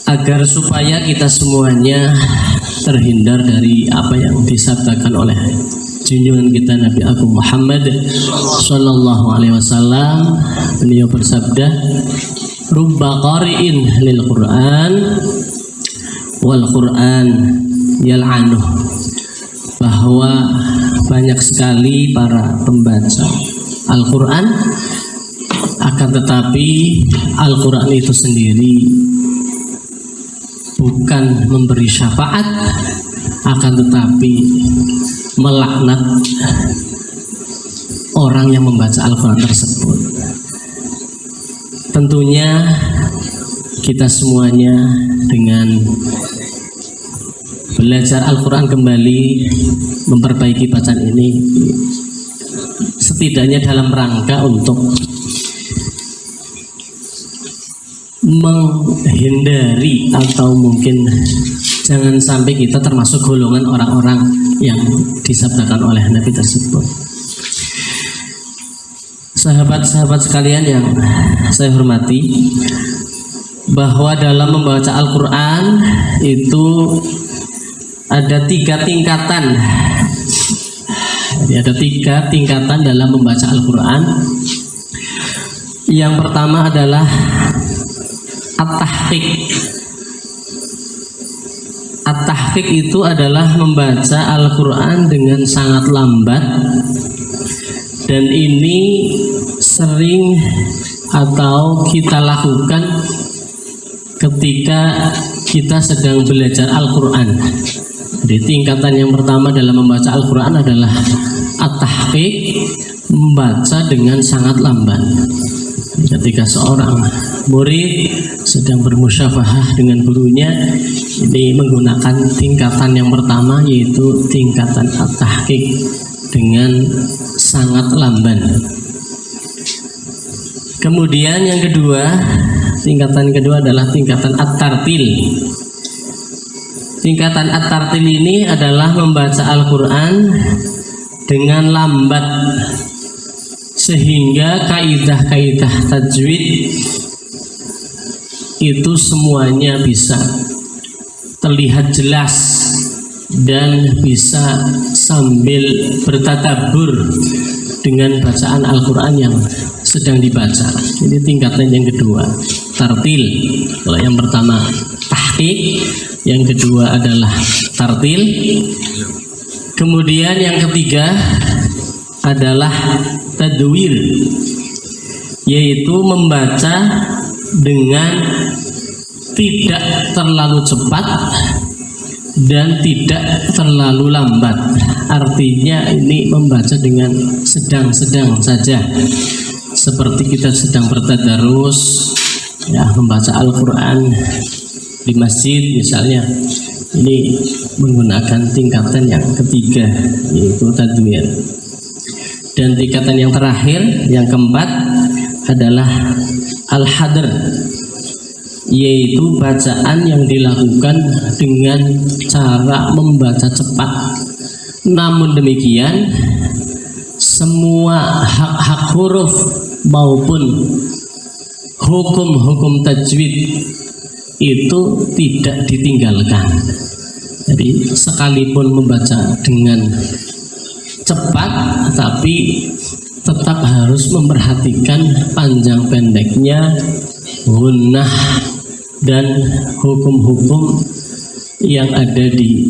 agar supaya kita semuanya terhindar dari apa yang disabdakan oleh junjungan kita Nabi Agung Muhammad Sallallahu Alaihi Wasallam. Beliau bersabda, "Rubba qari'in lil Quran wal Quran yal'anuh," bahwa banyak sekali para pembaca Al-Quran, akan tetapi Al-Quran itu sendiri bukan memberi syafaat, akan tetapi melaknat orang yang membaca Al-Quran tersebut. Tentunya kita semuanya dengan belajar Al-Quran kembali, memperbaiki bacaan ini, setidaknya dalam rangka untuk menghindari atau mungkin jangan sampai kita termasuk golongan orang-orang yang disabdakan oleh Nabi tersebut. Sahabat-sahabat sekalian yang saya hormati, bahwa dalam membaca Al-Quran itu ada 3 tingkatan. Jadi ada 3 tingkatan dalam membaca Al-Quran. Yang pertama adalah At-Tahqiq. At-Tahqiq itu adalah membaca Al-Quran dengan sangat lambat, dan ini sering atau kita lakukan ketika kita sedang belajar Al-Quran. Jadi tingkatan yang pertama dalam membaca Al-Quran adalah At-Tahqiq, membaca dengan sangat lambat. Ketika seorang murid sedang bermusyafahah dengan gurunya, ini menggunakan tingkatan yang pertama, yaitu tingkatan At-Tahqiq dengan sangat lamban. Kemudian yang kedua, tingkatan kedua adalah tingkatan At-Tartil. Tingkatan At-Tartil ini adalah membaca Al-Quran dengan lambat, sehingga kaidah-kaidah tajwid itu semuanya bisa terlihat jelas dan bisa sambil bertadabbur dengan bacaan Al-Quran yang sedang dibaca. Ini tingkatan yang kedua, tartil. Kalau yang pertama tahqiq, yang kedua adalah tartil. Kemudian yang ketiga adalah tadwir, yaitu membaca dengan tidak terlalu cepat dan tidak terlalu lambat. Artinya ini membaca dengan sedang-sedang saja, seperti kita sedang bertadarus, ya, membaca Al-Quran di masjid misalnya. Ini menggunakan tingkatan yang ketiga, yaitu tadwir. Dan tingkatan yang terakhir, yang keempat, adalah al-hadr, yaitu bacaan yang dilakukan dengan cara membaca cepat. Namun demikian, semua hak-hak huruf maupun hukum-hukum tajwid itu tidak ditinggalkan. Jadi sekalipun membaca dengan cepat, tapi tetap harus memperhatikan panjang pendeknya, gunnah, dan hukum-hukum yang ada di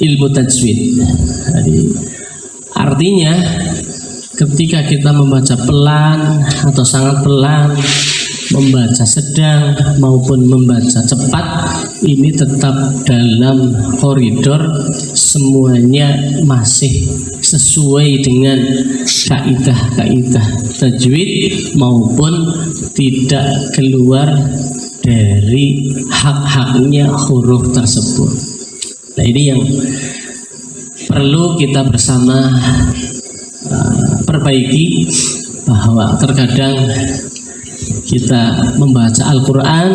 ilmu tajwid. Jadi artinya ketika kita membaca pelan atau sangat pelan, membaca sedang maupun membaca cepat, ini tetap dalam koridor, semuanya masih sesuai dengan kaidah-kaidah tajwid maupun tidak keluar dari hak-haknya huruf tersebut. Nah, ini yang perlu kita bersama perbaiki, bahwa terkadang kita membaca Al-Quran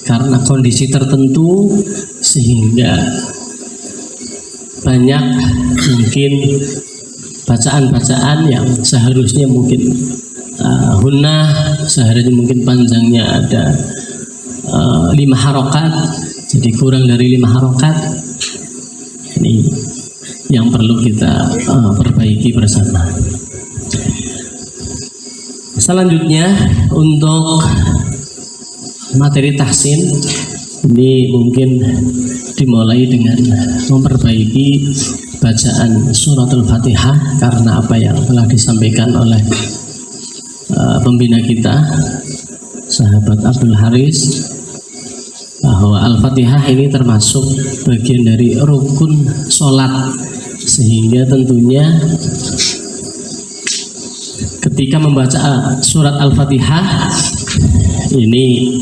karena kondisi tertentu, sehingga banyak mungkin bacaan-bacaan yang seharusnya mungkin gunnah, seharusnya mungkin panjangnya ada 5 harokat, jadi kurang dari 5 harokat. Ini yang perlu kita perbaiki bersama. Selanjutnya untuk materi tahsin, ini mungkin dimulai dengan memperbaiki bacaan suratul Fatihah, karena apa yang telah disampaikan oleh pembina kita, sahabat Abdul Haris, bahwa Al-Fatihah ini termasuk bagian dari rukun sholat, sehingga tentunya ketika membaca surat Al-Fatihah ini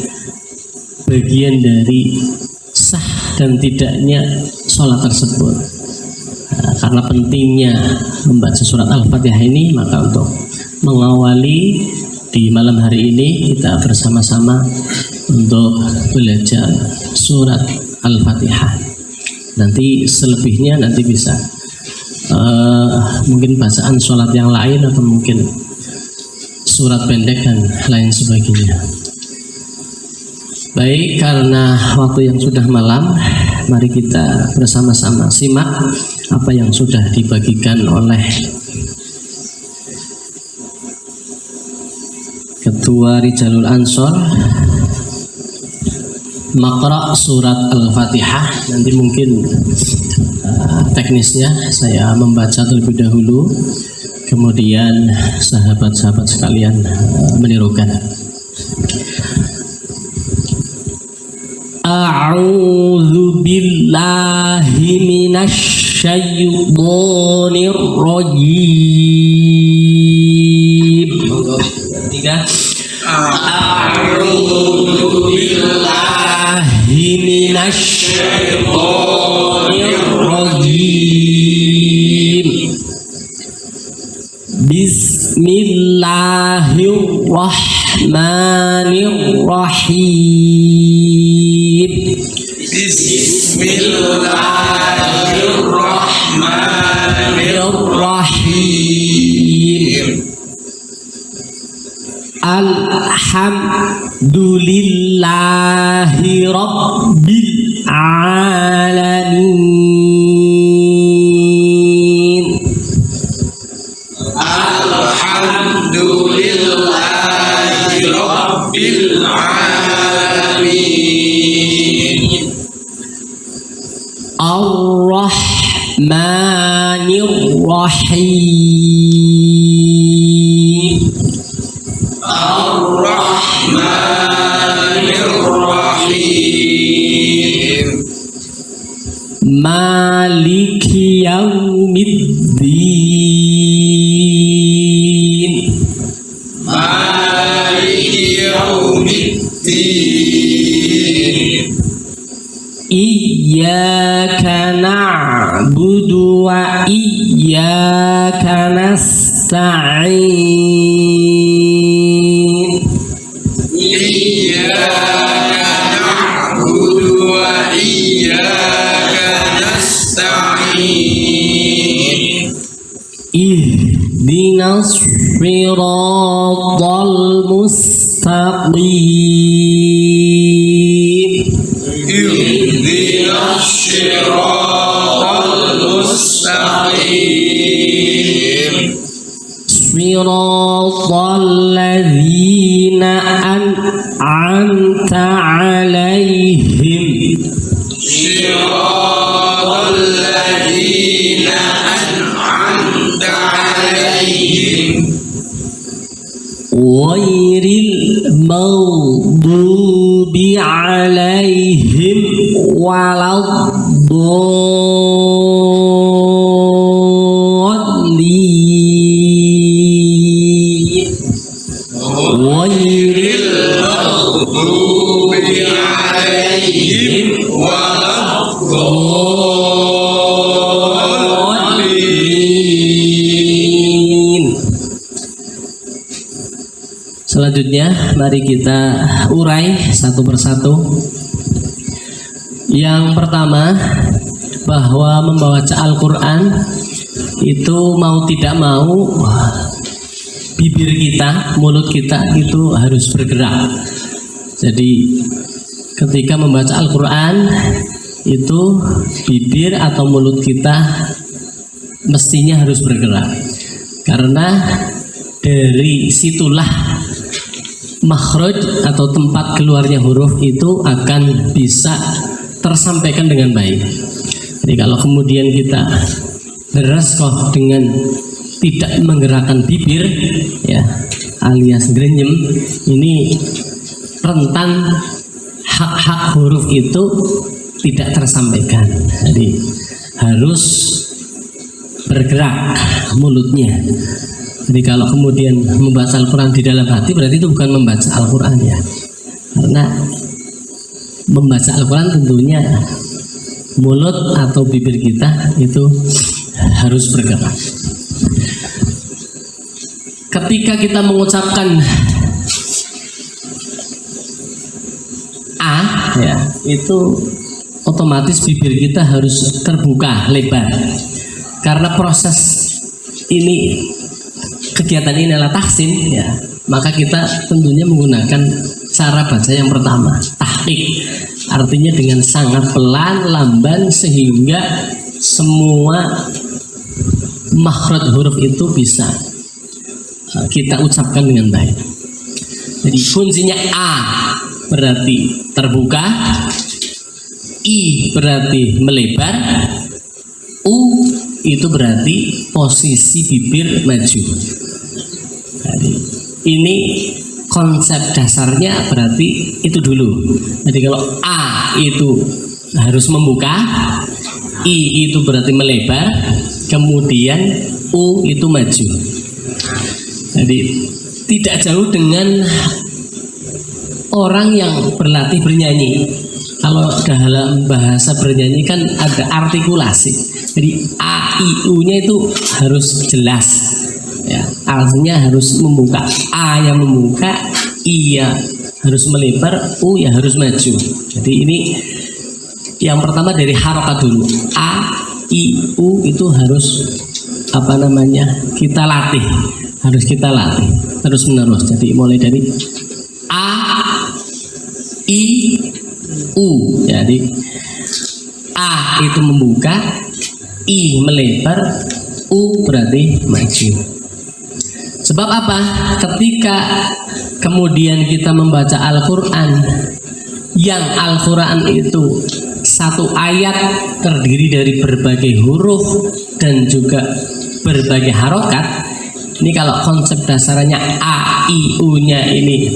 bagian dari sah dan tidaknya sholat tersebut. Karena pentingnya membaca surat Al-Fatihah ini, maka untuk mengawali di malam hari ini kita bersama-sama untuk belajar surat Al-Fatihah. Nanti selebihnya nanti bisa mungkin bacaan sholat yang lain, atau mungkin surat pendek dan lain sebagainya. Baik, karena waktu yang sudah malam, mari kita bersama-sama simak apa yang sudah dibagikan oleh Ketua Rijalul Ansor, Maqra surat Al-Fatihah. Nanti mungkin teknisnya saya membaca terlebih dahulu, kemudian sahabat-sahabat sekalian menirukan. A'udzu billahi minasy syaithanir rajim. Tiga. A'udzu billahi minasy syaithanir rajim. Bismillahirrahmanirrahim. Bismillahirrahmanirrahim. Alhamdulillahi rabbil alamin. Alhamdulillahi rabbil alamin. Ar-Rahmanir-Rahim. Ar-Rahmanir-Rahim. Maliki yaumiddin. Maliki yaumiddin. Iyyaka na'budu wa iyyaka nasta'in. Iyyaka na'budu wa iyyaka nasta'in. Ihdinas siratal mustaqim. Ihdinas siratal mustaqim. Siratal ladzina an'amta 'alaihim. Siratal ladzina an'amta 'alaihim. Ghairil maghdubi 'alaihim waladdallin. Ghairil maghdubi 'alaihim waladdallin. Selanjutnya mari kita urai satu persatu. Yang pertama, bahwa membaca Al-Quran itu mau tidak mau bibir kita, mulut kita itu harus bergerak. Jadi ketika membaca Al-Quran itu bibir atau mulut kita mestinya harus bergerak, karena dari situlah makhraj atau tempat keluarnya huruf itu akan bisa tersampaikan dengan baik. Jadi kalau kemudian kita bereskoh dengan tidak menggerakkan bibir, ya, alias grenyem, ini rentan hak-hak huruf itu tidak tersampaikan. Jadi harus bergerak mulutnya. Jadi kalau kemudian membaca Al-Quran di dalam hati, berarti itu bukan membaca Al-Quran, ya. Karena membaca Al-Quran tentunya mulut atau bibir kita itu harus bergerak. Ketika kita mengucapkan A, ya, itu otomatis bibir kita harus terbuka lebar, karena proses ini, kegiatan ini adalah tahsin, ya, maka kita tentunya menggunakan cara baca yang pertama, tahqiq, artinya dengan sangat pelan, lamban, sehingga semua makhraj huruf itu bisa kita ucapkan dengan baik. Jadi kuncinya A berarti terbuka, I berarti melebar, U itu berarti posisi bibir maju. Jadi ini konsep dasarnya berarti itu dulu. Jadi kalau A itu harus membuka, I itu berarti melebar, kemudian U itu maju. Jadi tidak jauh dengan orang yang berlatih bernyanyi. Kalau dalam bahasa bernyanyi kan ada artikulasi. Jadi A, I, U-nya itu harus jelas, ya, artinya harus membuka. A yang membuka, I ya harus melebar, U ya harus maju. Jadi ini yang pertama dari harokat dulu. A, I, U itu harus kita latih, harus kita latih terus menerus. Jadi mulai dari A, I, U. Jadi A itu membuka, I melebar, U berarti maju. Sebab apa? Ketika kemudian kita membaca Al-Quran, yang Al-Quran itu satu ayat terdiri dari berbagai huruf dan juga berbagai harokat. Ini kalau konsep dasarnya A, I, U-nya ini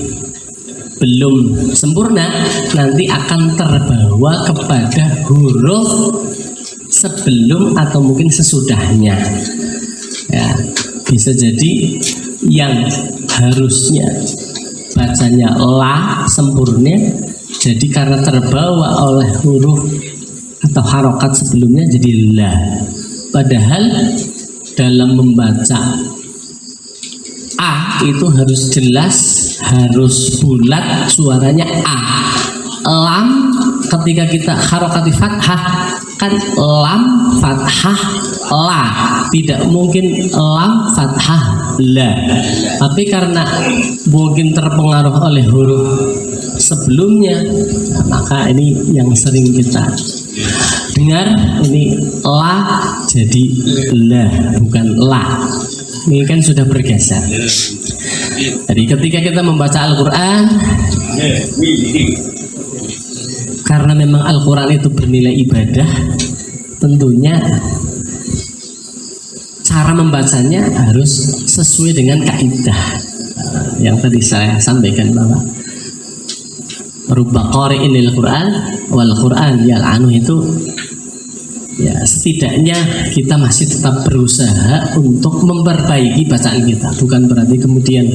belum sempurna, nanti akan terbawa kepada huruf sebelum atau mungkin sesudahnya, ya. Bisa jadi yang harusnya bacanya la sempurna, jadi karena terbawa oleh huruf atau harokat sebelumnya jadi la. Padahal dalam membaca A itu harus jelas, harus bulat suaranya A. Lam ketika kita harokati fathah kan lam fathah la, tidak mungkin lam fathah la. Tapi karena mungkin terpengaruh oleh huruf sebelumnya, maka ini yang sering kita dengar, ini la jadi la, bukan la. Ini kan sudah bergeser. Jadi ketika kita membaca Al-Quran, karena memang Al-Quran itu bernilai ibadah, tentunya cara membacanya harus sesuai dengan kaidah yang tadi saya sampaikan, bahwa rubba qari'in lil Quran wal Quran yal'anu, itu ya setidaknya kita masih tetap berusaha untuk memperbaiki bacaan kita. Bukan berarti kemudian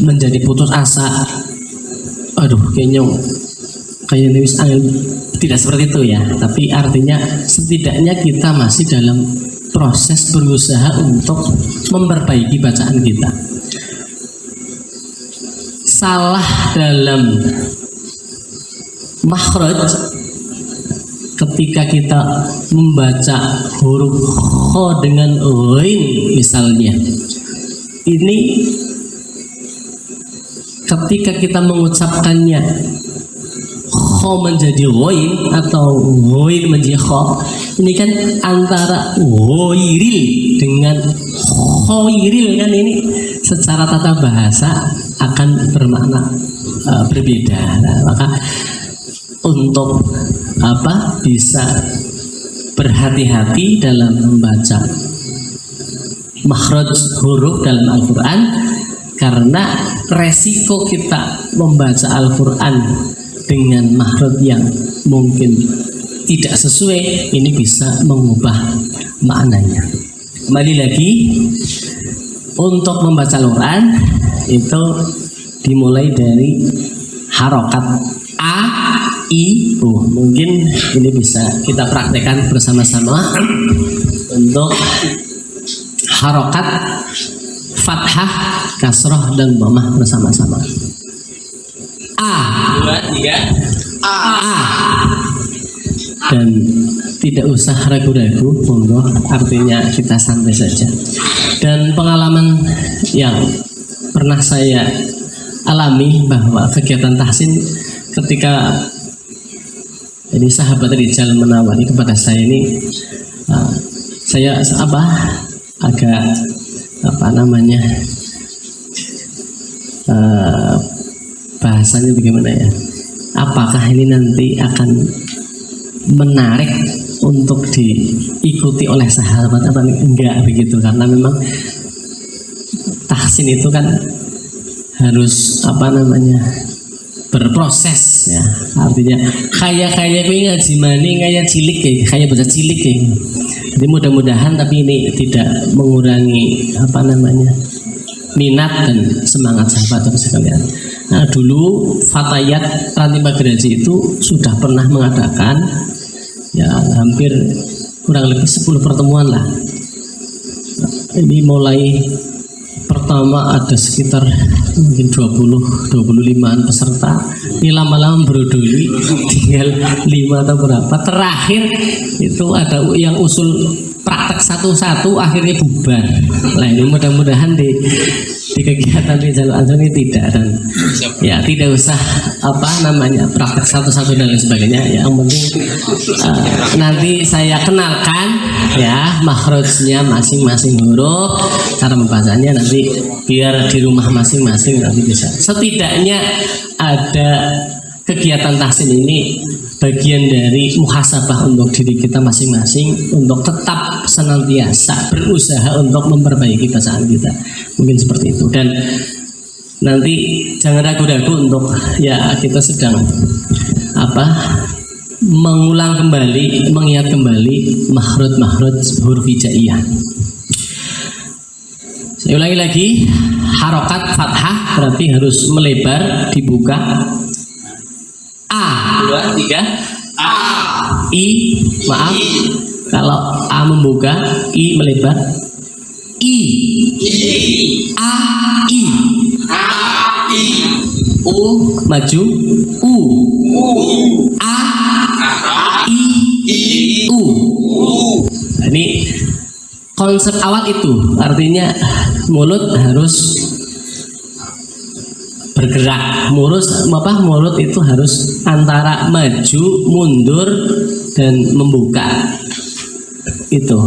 menjadi putus asa, aduh kayaknya wis angel, tidak seperti itu, ya. Tapi artinya setidaknya kita masih dalam proses berusaha untuk memperbaiki bacaan kita. Salah dalam makhraj ketika kita membaca huruf kho dengan ghain misalnya, ini ketika kita mengucapkannya kho menjadi ghoin atau ghoin menjadi kho, ini kan antara ghoiril dengan khoiril kan, ini secara tata bahasa akan bermakna berbeda. Nah, maka untuk bisa berhati-hati dalam membaca makhraj huruf dalam Al-Quran, karena resiko kita membaca Al-Quran dengan makhraj yang mungkin tidak sesuai ini bisa mengubah maknanya. Kembali lagi, untuk membaca Al-Quran itu dimulai dari harokat a, i, u. Mungkin ini bisa kita praktekkan bersama-sama untuk harokat fathah, kasroh, dan dhammah bersama-sama. A, 2, 3, A. Dan tidak usah ragu-ragu, monggo, artinya kita santai saja. Dan pengalaman yang pernah saya alami bahwa kegiatan tahsin ketika ini sahabat Rijal menawari kepada saya ini, saya agak bahasanya bagaimana ya? Apakah ini nanti akan menarik untuk diikuti oleh sahabat atau enggak begitu? Karena memang tahsin itu kan harus berproses ya, artinya kayak gue ngaji maning kayak cilik kayak baca cilik ya. Jadi mudah-mudahan tapi ini tidak mengurangi minat dan semangat sahabat sekalian. Nah, dulu Fatayat Ranti Pageraji itu sudah pernah mengadakan ya hampir kurang lebih 10 pertemuan lah. Ini mulai pertama ada sekitar mungkin 20-25an peserta. Ini lama-lama berodoli tinggal 5 atau berapa. Terakhir itu ada yang usul praktek satu-satu akhirnya bubar. Nah, ini mudah-mudahan di kegiatan di Jalur Ansor ini tidak, dan ya tidak usah praktek satu-satu dan lain sebagainya. Yang penting nanti saya kenalkan ya makhrajnya masing-masing huruf, cara membacanya nanti biar di rumah masing-masing nanti bisa. Setidaknya ada kegiatan tahsin ini bagian dari muhasabah untuk diri kita masing-masing untuk tetap senantiasa berusaha untuk memperbaiki bacaan kita, mungkin seperti itu. Dan nanti jangan ragu-ragu untuk ya kita sedang mengulang kembali, mengingat kembali makhraj huruf hijaiyah. Saya ulangi lagi, harokat fathah berarti harus melebar, dibuka. A, 2, 3, A. I, maaf, kalau A membuka, I melebar. I, A, I, U maju, U, A, I, U. Nah, ini konsep awal itu, artinya mulut harus bergerak, mulut itu harus antara maju, mundur, dan membuka itu.